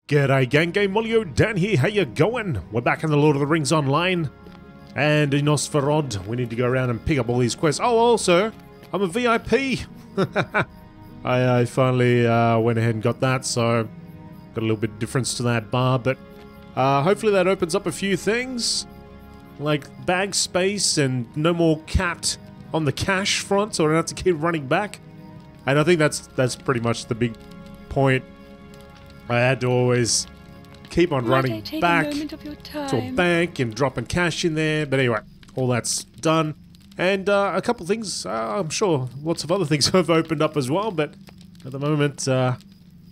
G'day gang, GameolioDan here, how you going? We're back in the Lord of the Rings Online, and in Osferod, we need to go around and pick up all these quests. Oh, also, I'm a VIP! I finally went ahead and got that, so got a little bit of difference to that bar, but hopefully that opens up a few things, like bag space and no more capped on the cash front, so I don't have to keep running back. And I think that's pretty much the big point. I had to always keep on running back to a bank and dropping cash in there. But anyway, all that's done. And a couple things, I'm sure lots of other things have opened up as well. But at the moment, this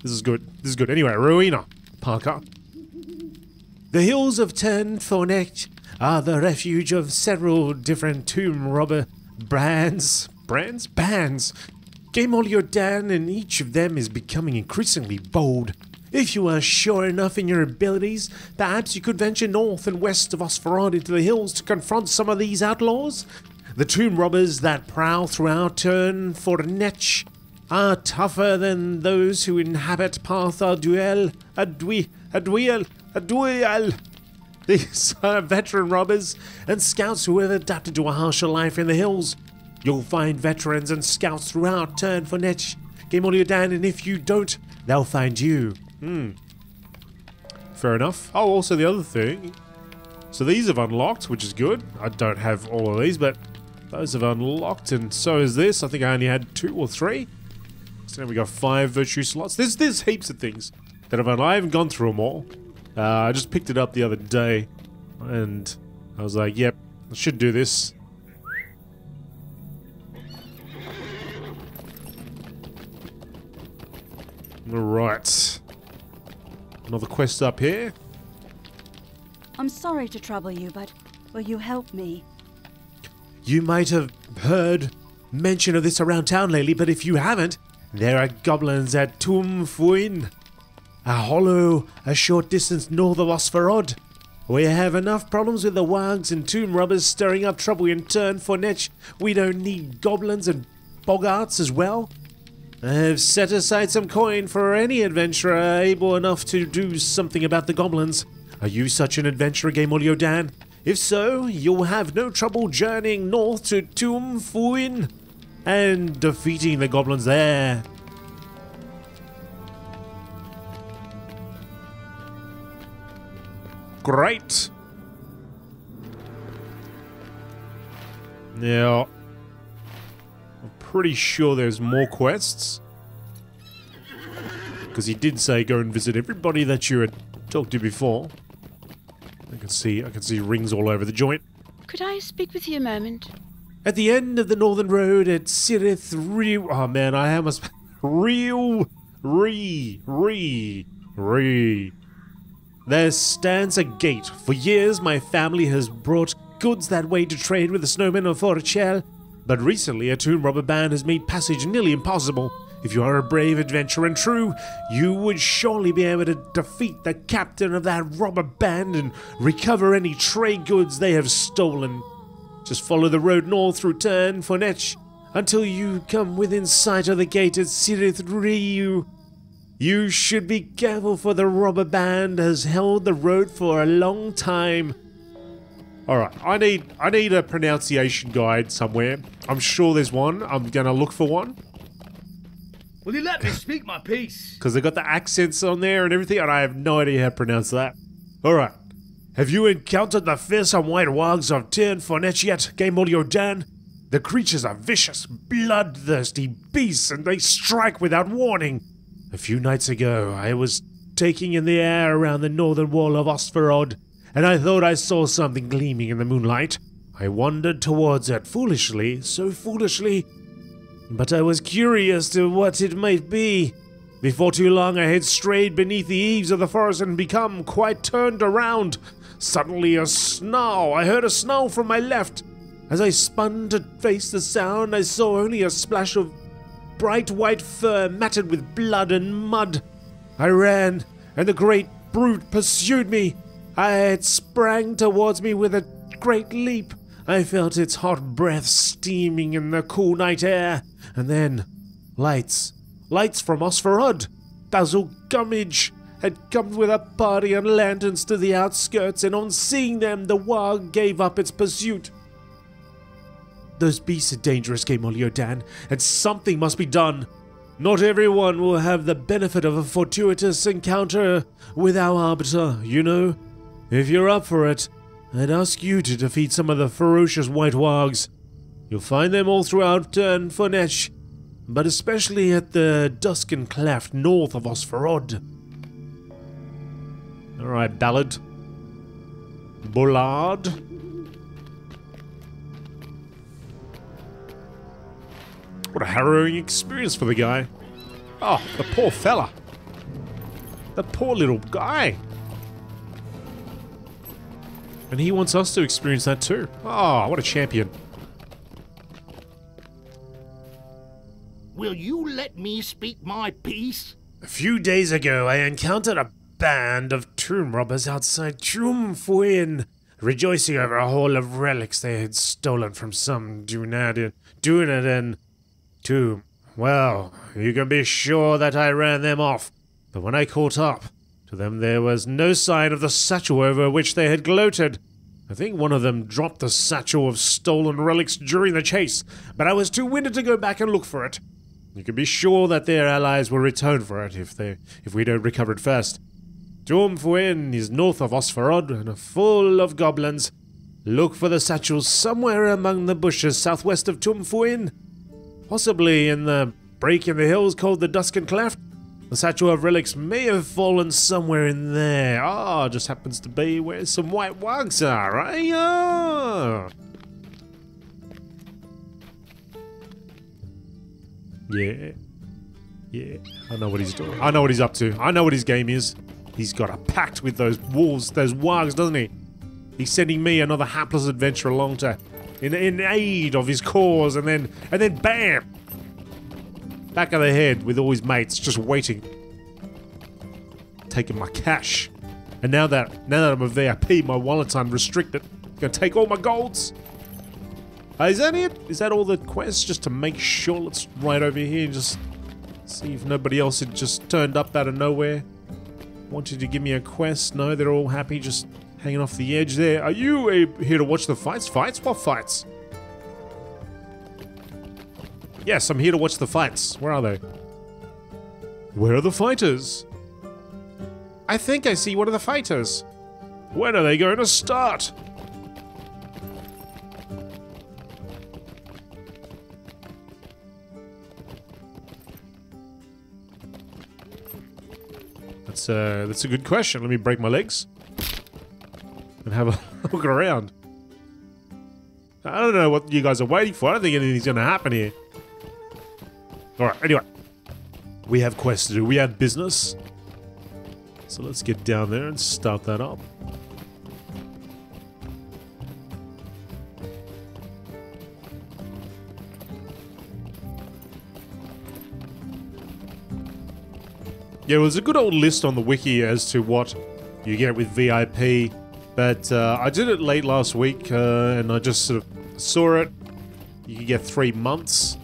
is good. This is good. Anyway, Rowena, Parker. The hills of Turnfornet are the refuge of several different tomb robber bands. GameolioDan, and each of them is becoming increasingly bold. If you are sure enough in your abilities, perhaps you could venture north and west of Osferod into the hills to confront some of these outlaws. The tomb robbers that prowl throughout Turnfornet are tougher than those who inhabit Path Adwiel. These are veteran robbers and scouts who have adapted to a harsher life in the hills. You'll find veterans and scouts throughout Turnfornet, GameolioDan, and if you don't, they'll find you. Fair enough. Oh, also the other thing. So these have unlocked, which is good. I don't have all of these, but those have unlocked, and so is this. I think I only had 2 or 3. So now we got 5 virtue slots. There's heaps of things that have unlocked. I haven't gone through them all. I just picked it up the other day, and I was like, yep, I should do this. Alright. Another quest up here. I'm sorry to trouble you, but will you help me? You might have heard mention of this around town lately, but if you haven't, there are goblins at Tumfuin, a hollow a short distance north of Osferod. We have enough problems with the Wargs and tomb robbers stirring up trouble in Turnfornet. We don't need goblins and boggarts as well. I have set aside some coin for any adventurer able enough to do something about the goblins. Are you such an adventurer, GameolioDan? If so, you'll have no trouble journeying north to Tumfuin and defeating the goblins there. Great! Now, I'm pretty sure there's more quests, because he did say go and visit everybody that you had talked to before. I can see rings all over the joint. Could I speak with you a moment? At the end of the northern road at Sirith Real. Oh man, I almost There stands a gate. For years, my family has brought goods that way to trade with the snowmen of Forchel, but recently a tomb robber band has made passage nearly impossible. If you are a brave adventurer and true, you would surely be able to defeat the captain of that robber band and recover any trade goods they have stolen. Just follow the road north through Turnfornet until you come within sight of the gate at Sirith Ryu. You should be careful, for the robber band has held the road for a long time. Alright, I need a pronunciation guide somewhere. I'm sure there's one. I'm gonna look for one. Will you let me speak my piece? Because they got the accents on there and everything, and I have no idea how to pronounce that. Alright. Have you encountered the fearsome white wargs of Turnfornet yet, GameolioDan? The creatures are vicious, bloodthirsty beasts, and they strike without warning. A few nights ago, I was taking in the air around the northern wall of Osferod, and I thought I saw something gleaming in the moonlight. I wandered towards it foolishly, so foolishly, but I was curious to what it might be. Before too long, I had strayed beneath the eaves of the forest and become quite turned around. Suddenly a snarl. I heard a snarl from my left. As I spun to face the sound, I saw only a splash of bright white fur matted with blood and mud. I ran, and the great brute pursued me. It sprang towards me with a great leap. I felt its hot breath steaming in the cool night air, and then lights from Osferod, dazzle gummidge, had come with a party and lanterns to the outskirts, and on seeing them, the warg gave up its pursuit. Those beasts are dangerous, GameolioDan, and something must be done. Not everyone will have the benefit of a fortuitous encounter with our arbiter, you know. If you're up for it, I'd ask you to defeat some of the ferocious white wargs. You'll find them all throughout Fonech, but especially at the Dusken Cleft north of Osferod. Alright, Ballad. Bullard. What a harrowing experience for the guy. Oh, the poor fella. The poor little guy. And he wants us to experience that too. Oh, what a champion. Will you let me speak my piece? A few days ago, I encountered a band of tomb robbers outside Trumfuin, rejoicing over a haul of relics they had stolen from some Dunedain tomb. Well, you can be sure that I ran them off, but when I caught up to them, there was no sign of the satchel over which they had gloated. I think one of them dropped the satchel of stolen relics during the chase, but I was too winded to go back and look for it. You can be sure that their allies will return for it if we don't recover it first. Trumfuin is north of Osferod and full of goblins. Look for the satchel somewhere among the bushes southwest of Trumfuin. Possibly in the break in the hills called the Dusken Cleft. The satchel of relics may have fallen somewhere in there. Ah, just happens to be where some white wargs are, right? Oh. Yeah, I know what he's doing. I know what he's up to. I know what his game is. He's got a pact with those wolves, those wargs, doesn't he? He's sending me, another hapless adventurer, along to in aid of his cause, and then bam! Back of the head with all his mates, just waiting. Taking my cash. And now that I'm a VIP, my wallet's unrestricted. Gonna take all my golds. Is that it? Is that all the quests? Just to make sure, let's right over here and just see if nobody else had just turned up out of nowhere. Wanted to give me a quest. No, they're all happy, just hanging off the edge there. Are you here to watch the fights? Fights? What fights? Yes, I'm here to watch the fights. Where are they? Where are the fighters? I think I see one of the fighters. When are they going to start? That's a good question. Let me break my legs and have a look around. I don't know what you guys are waiting for. I don't think anything's going to happen here. Alright, anyway. We have quests to do. We have business. So let's get down there and start that up. Yeah, there's a good old list on the wiki as to what you get with VIP, but I did it late last week, and I just sort of saw it. You could get 3 months,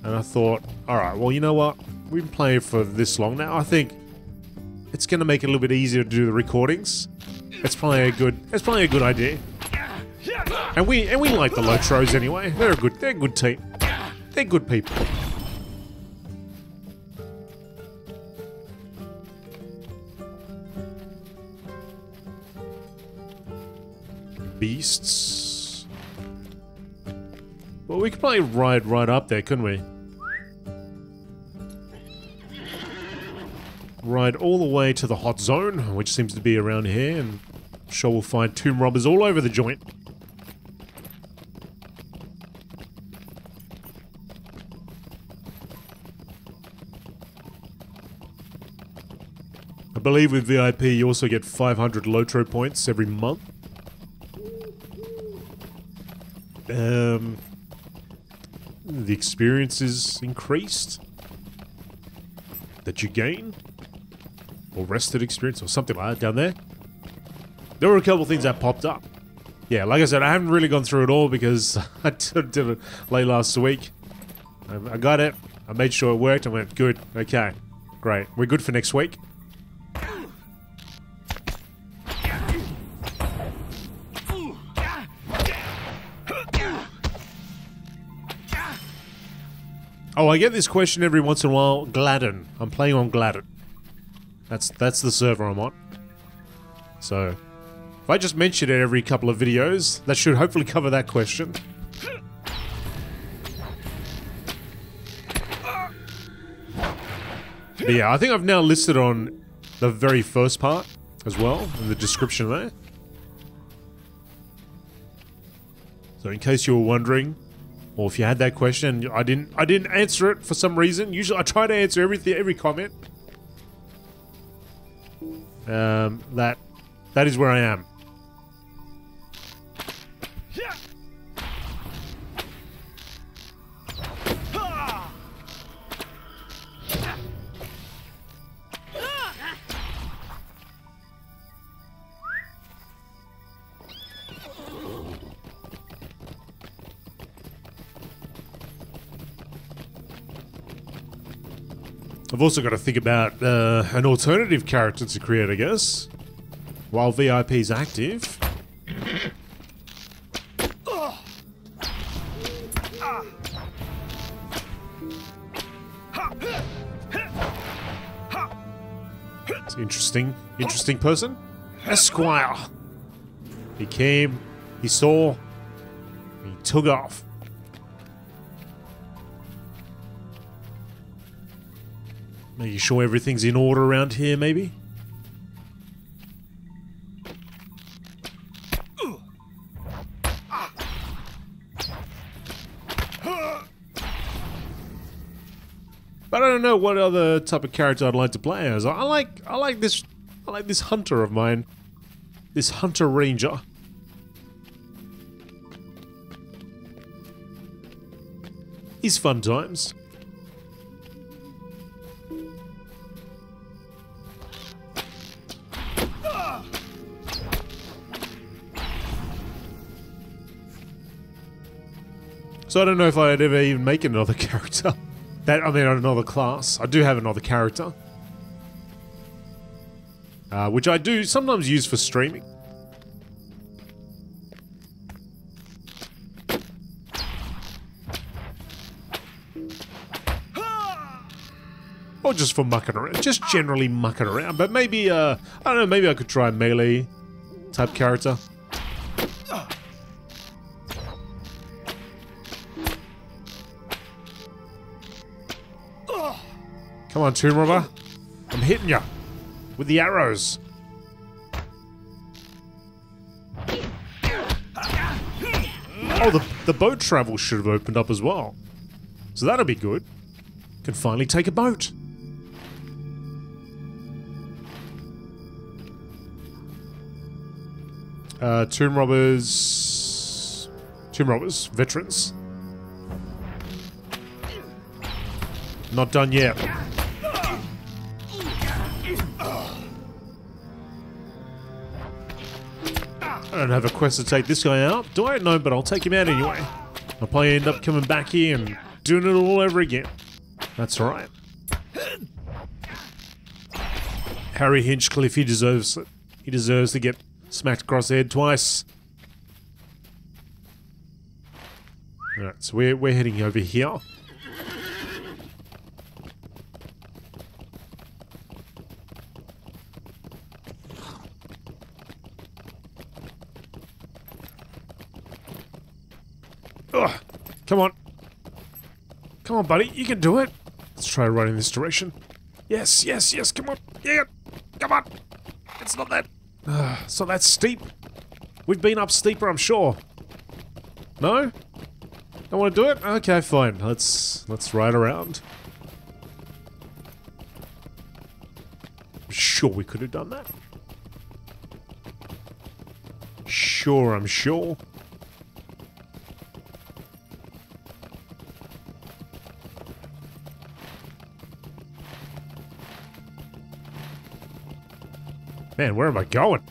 and I thought, alright, well, you know what? We've been playing for this long now. I think it's going to make it a little bit easier to do the recordings. It's probably a good idea. And we like the LOTROs anyway. They're a good team. They're good people. Beasts. Well, we could probably ride right up there, couldn't we? Ride all the way to the hot zone, which seems to be around here, and I'm sure we'll find tomb robbers all over the joint. I believe with VIP you also get 500 LOTRO points every month. The experience is increased that you gain, or rested experience, or something like that down there. There were a couple things that popped up. Yeah, like I said, I haven't really gone through it all because I did it late last week. I got it, I made sure it worked, I went, good, okay, great, we're good for next week. Oh, I get this question every once in a while. Gladden. I'm playing on Gladden. That's the server I'm on. So, if I just mention it every couple of videos, that should hopefully cover that question. But yeah, I think I've now listed on the very first part as well, in the description there. So in case you were wondering, or if you had that question, I didn't answer it for some reason. Usually I try to answer every comment. That is where I am. I've also got to think about an alternative character to create, I guess, while VIP's active. It's an interesting person. Esquire. He came, he saw, he took off. Making sure everything's in order around here, maybe? But I don't know what other type of character I'd like to play as. I like this hunter of mine. This hunter ranger. He's fun times. So I don't know if I'd ever even make another character. Another class. I do have another character. Which I do sometimes use for streaming. Or just for mucking around. Just generally mucking around. But maybe, I don't know, maybe I could try a melee type character. Come on, Tomb Robber. I'm hitting you with the arrows. Oh, the boat travel should have opened up as well. So that'll be good. Can finally take a boat. Tomb Robbers, veterans. Not done yet. I don't have a quest to take this guy out, do I? No, but I'll take him out anyway. I'll probably end up coming back here and doing it all over again. That's alright. Harry Hinchcliffe, he deserves it. He deserves to get smacked across the head twice. Alright, so we're heading over here. Ugh. Come on. Come on, buddy. You can do it. Let's try running this direction. Yes, yes, yes. Come on. Yeah. Come on. It's not that... it's not that steep. We've been up steeper, I'm sure. No? Don't want to do it? Okay, fine. Let's ride around. I'm sure we could have done that. Sure, I'm sure. Man, where am I going?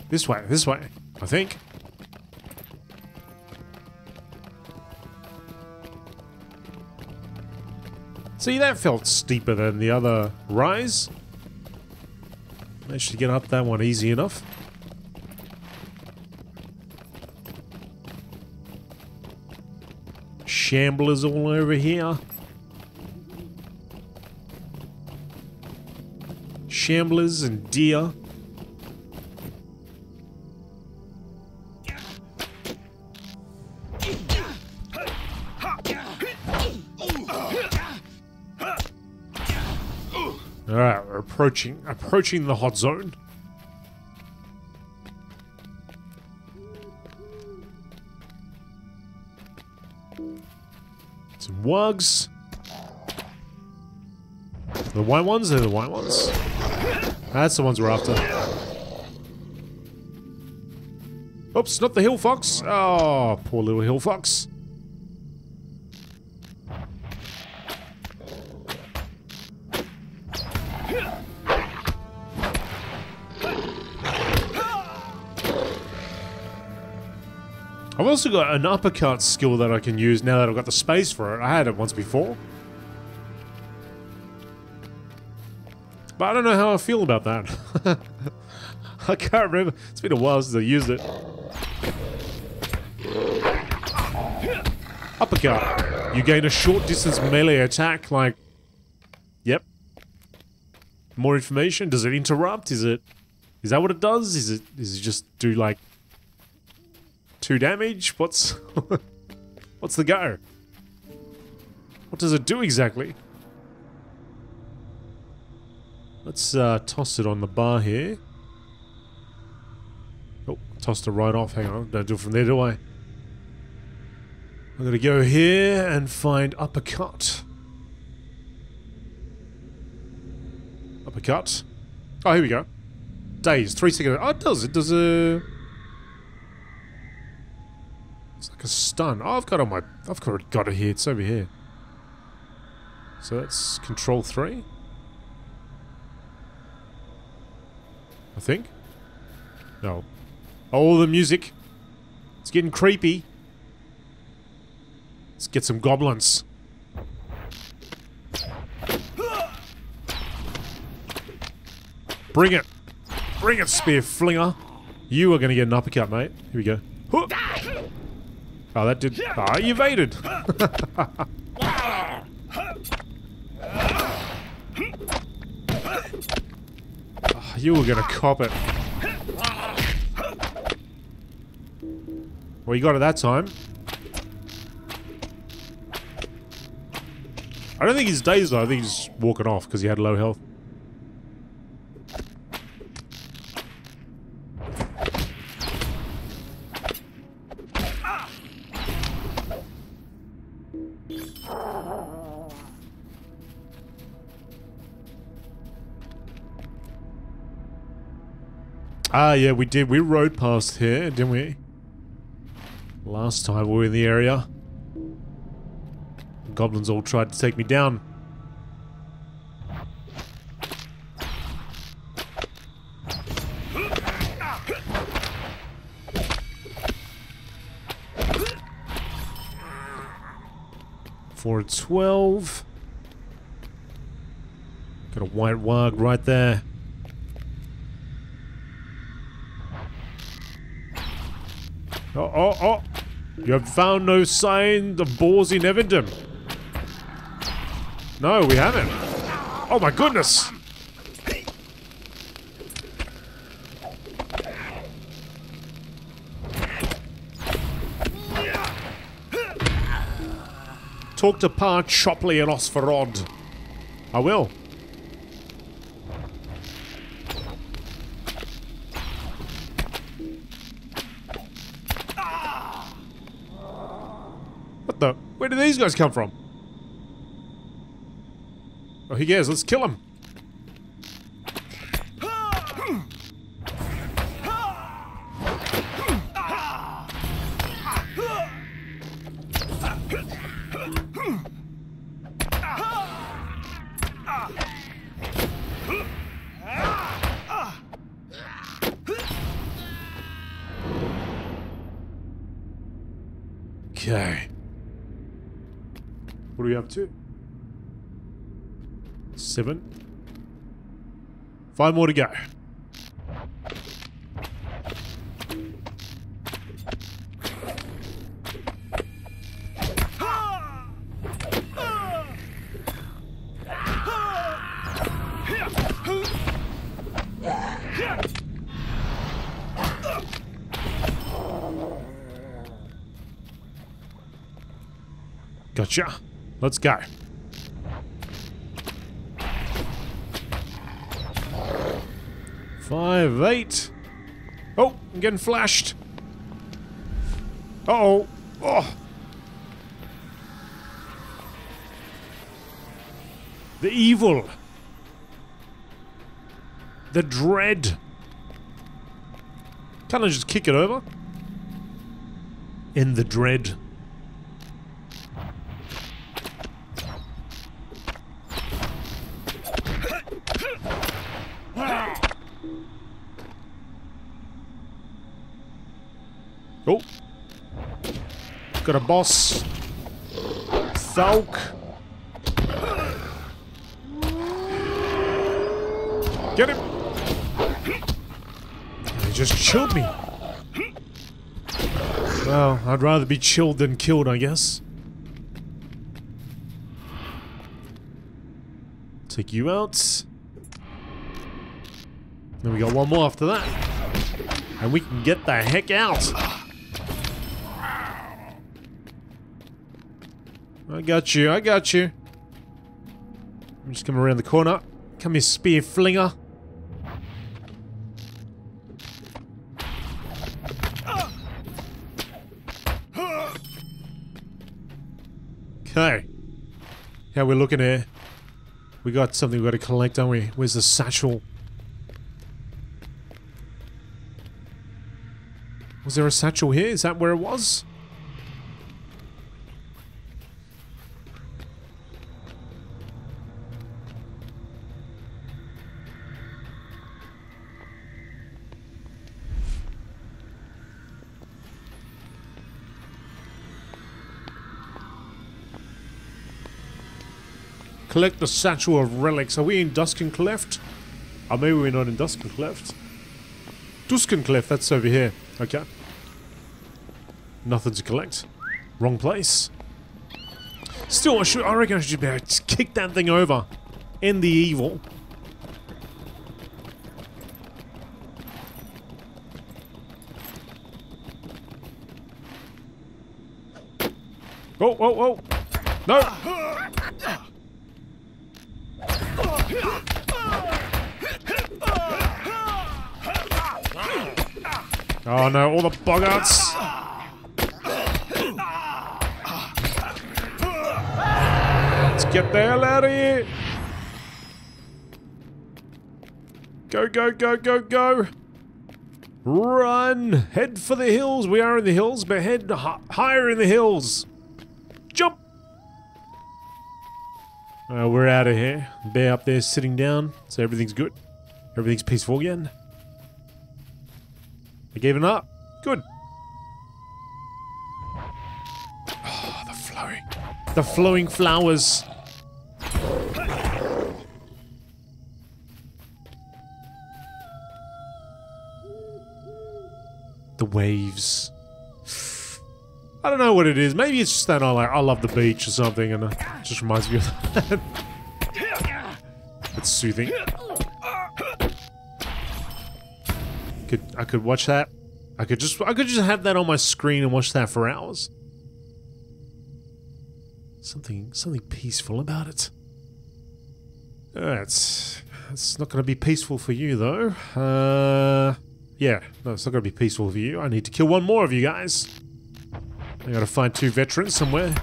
This way, I think. See, that felt steeper than the other rise. Managed to get up that one easy enough. Shamblers all over here. Shamblers and deer. Alright, we're approaching the hot zone. Some Wargs. The white ones? They're the white ones. That's the ones we're after. Oops, not the hill fox. Oh, poor little hill fox. I've also got an uppercut skill that I can use now that I've got the space for it. I had it once before. But I don't know how I feel about that. I can't remember. It's been a while since I used it. Uppercut. You gain a short distance melee attack, like... Yep. More information? Does it interrupt? Is that what it does? Does it just do, like... 2 damage? What's the go? What does it do exactly? Let's toss it on the bar here. Oh, tossed it right off. Hang on, don't do it from there, do I? I'm gonna go here and find uppercut. Uppercut. Oh, here we go. Daze, 3 seconds. Oh, it does. It does a... It's like a stun. Oh, I've already got it here. It's over here. So that's control 3. I think. No. Oh, the music. It's getting creepy. Let's get some goblins. Bring it. Bring it, spear flinger. You are going to get an uppercut, mate. Here we go. Oh, that did... Ah, you evaded! Oh, you were gonna cop it. Well, you got it that time. I don't think he's dazed though, I think he's just walking off because he had low health. Ah, yeah, we did. We rode past here, didn't we? Last time we were in the area. The goblins all tried to take me down. For 12. Got a white warg right there. Oh. You have found no sign of boars in Evendom. No, we haven't. Oh my goodness. Talk to Pa Chopley and Osferod. I will. Where did these guys come from? Oh, who cares? Let's kill him. Okay. What are we up to? 7. 5 more to go. Gotcha. Let's go. Five, 8. Oh, I'm getting flashed. Uh-oh. Oh. The evil. The dread. Can't I just kick it over? In the dread. Oh. Got a boss. Thulk. Get him! He just chilled me. Well, I'd rather be chilled than killed, I guess. Take you out. Then we got one more after that. And we can get the heck out. I got you, I got you. I'm just coming around the corner. Come here, spear flinger. Okay. How we're looking here. We got something we got to collect, don't we? Where's the satchel? Was there a satchel here? Is that where it was? Collect the satchel of relics. Are we in Duskincleft? Or maybe we're not in Duskincleft. Duskincleft, that's over here. Okay. Nothing to collect. Wrong place. Still, I reckon I should be able to kick that thing over. End the evil. Oh, oh, oh. No! Oh no, all the boggarts! Let's get the hell out of here! Go, go, go, go, go! Run! Head for the hills! We are in the hills, but head higher in the hills! Jump! We're out of here. Bear up there sitting down, so everything's good. Everything's peaceful again. I gave it up. Good. Oh, the flowing. The flowing flowers. The waves. I don't know what it is. Maybe it's just that I love the beach or something, and it just reminds me of that. It's soothing. I could watch that. I could just have that on my screen and watch that for hours. Something peaceful about it. It's not going to be peaceful for you though. Yeah, no, it's not going to be peaceful for you. I need to kill one more of you guys. I gotta find 2 veterans somewhere.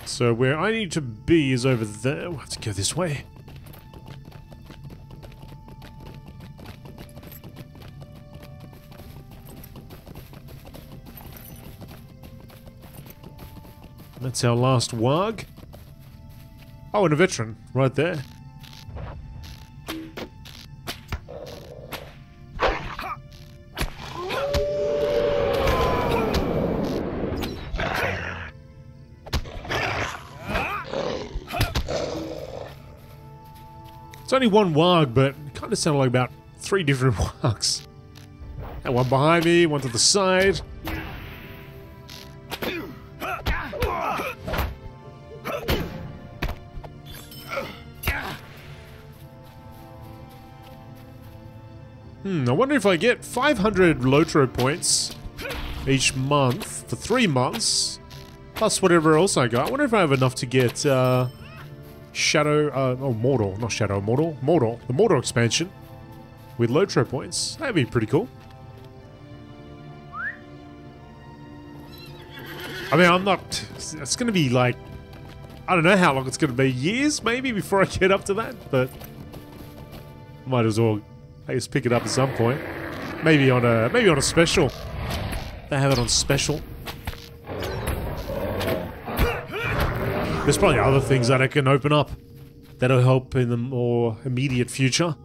So where I need to be is over there. We'll have to go this way. That's our last warg. Oh, and a veteran right there. It's only one warg, but it kind of sounded like about 3 different wargs. And one behind me, one to the side. I wonder if I get 500 LOTRO points each month for 3 months, plus whatever else I got. I wonder if I have enough to get Shadow, Mordor, not Shadow, Mordor, the Mordor expansion with LOTRO points. That'd be pretty cool. I mean, I'm not, it's gonna be like, I don't know how long it's gonna be, years maybe before I get up to that, but might as well, I guess, pick it up at some point. Maybe on a special. They have it on special. There's probably other things that I can open up that'll help in the more immediate future.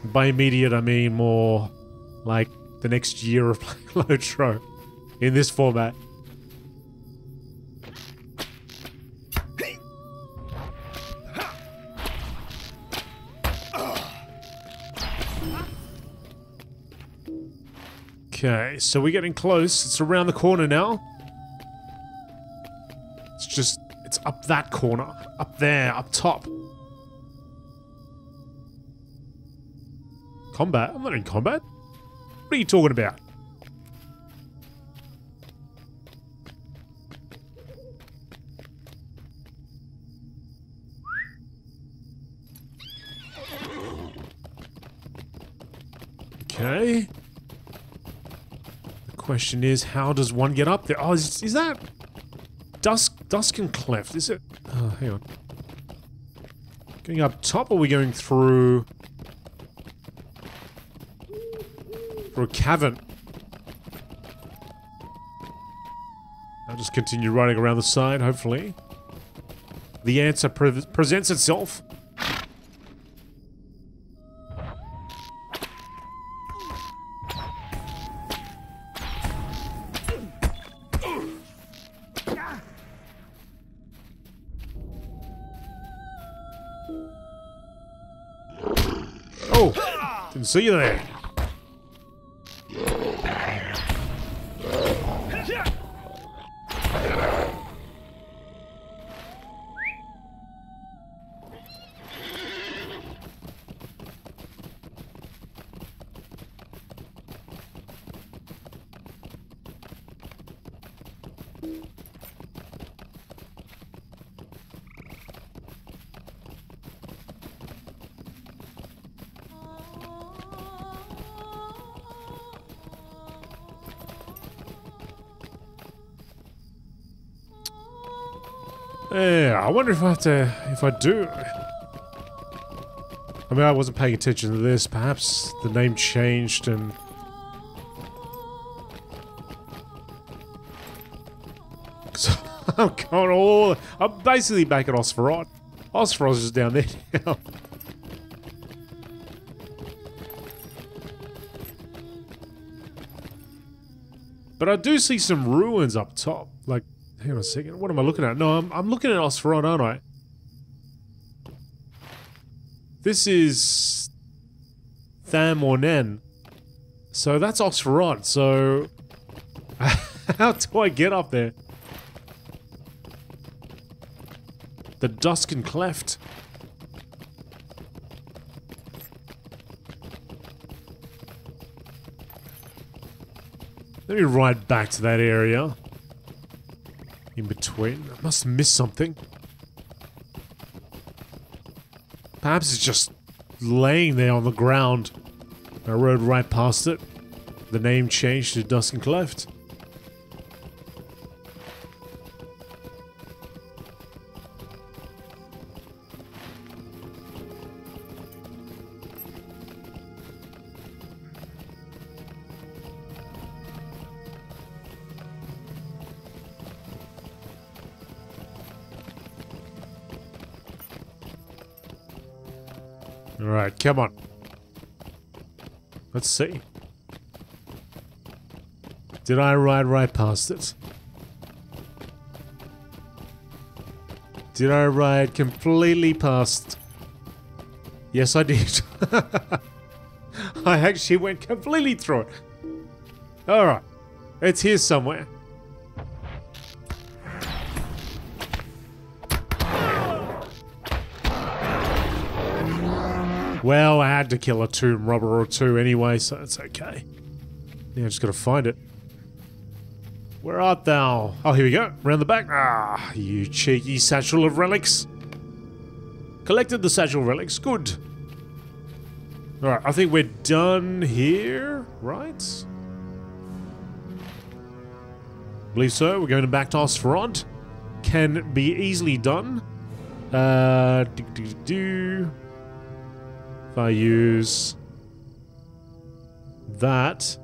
By immediate, I mean more like the next year of playing LOTRO in this format. Okay, so we're getting close. It's around the corner now. It's up that corner. Up there, up top. Combat? I'm not in combat. What are you talking about? Okay. The question is, how does one get up there? Oh, is that Dusk and Cleft? Is it? Oh, hang on. Going up top, or are we going through a cavern? I'll just continue riding around the side, hopefully. The answer presents itself. Oh! Didn't see you there. Yeah, I wonder if I have to, if I do. I mean, I wasn't paying attention to this. Perhaps the name changed and... I'm going all... I'm basically back at Osferod. Osferod is down there now. But I do see some ruins up top. Like, hang on a second. What am I looking at? No, I'm looking at Osferod, aren't I? This is Tham or Nen. So that's Osferod. So how do I get up there? The Dusk and Cleft. Let me ride back to that area. In between. I must have missed something. Perhaps it's just laying there on the ground. I rode right past it. The name changed to Dusk and Cleft. Alright, come on. Let's see. Did I ride right past it? Did I ride completely past? Yes, I did. I actually went completely through it. Alright. It's here somewhere. Well, I had to kill a tomb robber or two anyway, so it's okay. Yeah, I just gotta find it. Where art thou? Oh, here we go. Round the back. Ah, you cheeky satchel of relics. Collected the satchel relics. Good. Alright, I think we're done here, right? Believe so. We're going back to Osferont. Can be easily done. If I use that,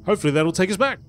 hopefully that'll take us back.